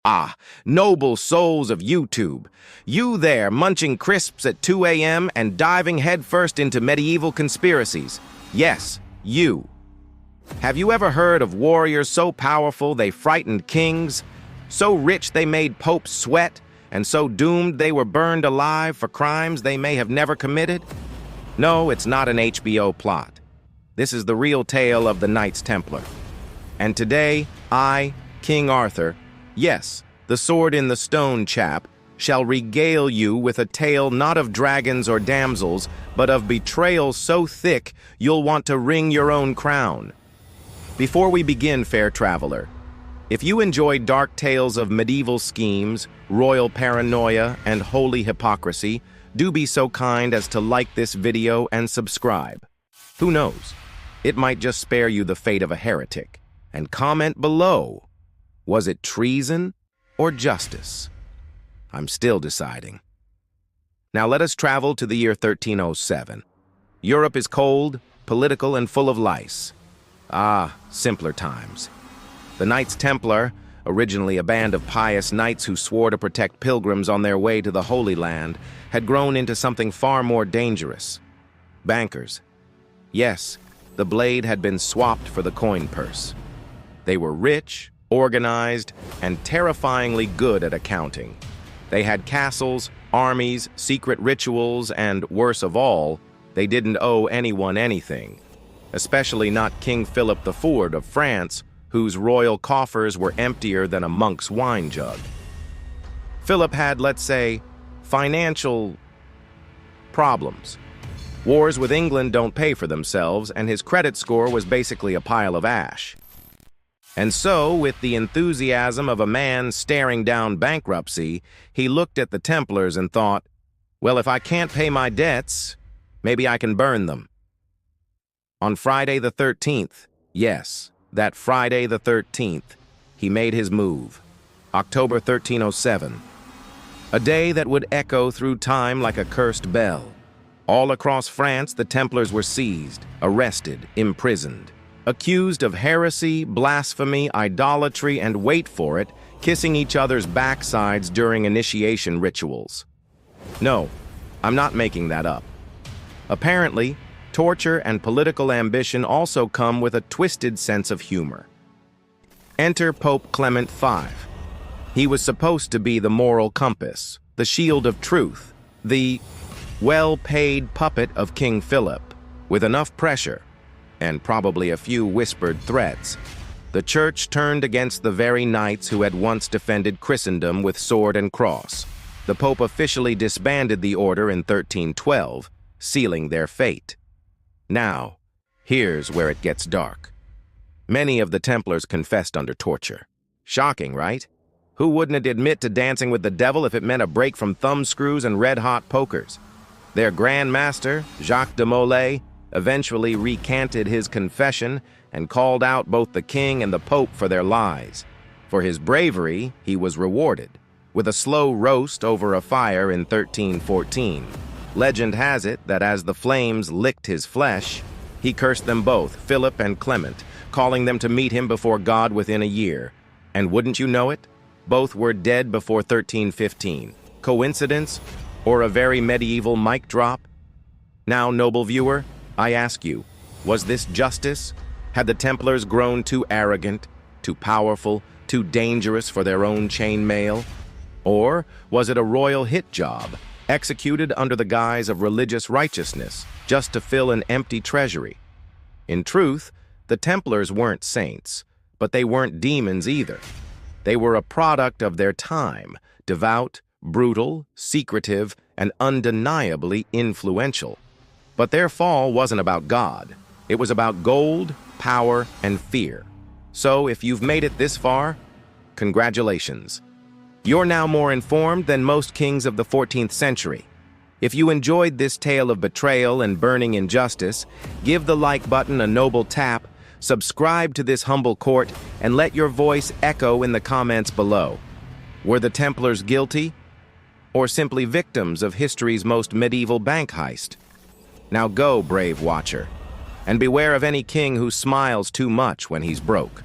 Ah, noble souls of YouTube. You there, munching crisps at 2 a.m. and diving headfirst into medieval conspiracies. Yes, you. Have you ever heard of warriors so powerful they frightened kings, so rich they made popes sweat, and so doomed they were burned alive for crimes they may have never committed? No, it's not an HBO plot. This is the real tale of the Knights Templar. And today, I, King Arthur, yes, the sword in the stone chap, shall regale you with a tale not of dragons or damsels, but of betrayal so thick you'll want to wring your own crown. Before we begin, fair traveler, if you enjoy dark tales of medieval schemes, royal paranoia, and holy hypocrisy, do be so kind as to like this video and subscribe. Who knows? It might just spare you the fate of a heretic. And comment below. Was it treason or justice? I'm still deciding. Now let us travel to the year 1307. Europe is cold, political, and full of lice. Ah, simpler times. The Knights Templar, originally a band of pious knights who swore to protect pilgrims on their way to the Holy Land, had grown into something far more dangerous. Bankers. Yes, the blade had been swapped for the coin purse. They were rich, organized, and terrifyingly good at accounting. They had castles, armies, secret rituals, and, worse of all, they didn't owe anyone anything. Especially not King Philip IV of France, whose royal coffers were emptier than a monk's wine jug. Philip had, let's say, financial problems. Wars with England don't pay for themselves, and his credit score was basically a pile of ash. And so, with the enthusiasm of a man staring down bankruptcy, he looked at the Templars and thought, well, if I can't pay my debts, maybe I can burn them. On Friday the 13th, yes, that Friday the 13th, he made his move. October 1307. A day that would echo through time like a cursed bell. All across France, the Templars were seized, arrested, imprisoned. Accused of heresy, blasphemy, idolatry, and wait for it, kissing each other's backsides during initiation rituals. No, I'm not making that up. Apparently, torture and political ambition also come with a twisted sense of humor. Enter Pope Clement V. He was supposed to be the moral compass, the shield of truth, the well-paid puppet of King Philip, with enough pressure, and probably a few whispered threats, the church turned against the very knights who had once defended Christendom with sword and cross. The Pope officially disbanded the order in 1312, sealing their fate. Now, here's where it gets dark. Many of the Templars confessed under torture. Shocking, right? Who wouldn't admit to dancing with the devil if it meant a break from thumbscrews and red-hot pokers? Their Grand Master, Jacques de Molay, eventually recanted his confession and called out both the king and the pope for their lies. For his bravery, he was rewarded, with a slow roast over a fire in 1314. Legend has it that as the flames licked his flesh, he cursed them both, Philip and Clement, calling them to meet him before God within a year. And wouldn't you know it, both were dead before 1315. Coincidence, or a very medieval mic drop? Now, noble viewer, I ask you, was this justice? Had the Templars grown too arrogant, too powerful, too dangerous for their own chainmail? Or was it a royal hit job, executed under the guise of religious righteousness, just to fill an empty treasury? In truth, the Templars weren't saints, but they weren't demons either. They were a product of their time, devout, brutal, secretive, and undeniably influential. But their fall wasn't about God. It was about gold, power, and fear. So if you've made it this far, congratulations. You're now more informed than most kings of the 14th century. If you enjoyed this tale of betrayal and burning injustice, give the like button a noble tap, subscribe to this humble court, and let your voice echo in the comments below. Were the Templars guilty, or simply victims of history's most medieval bank heist? Now go, brave watcher, and beware of any king who smiles too much when he's broke.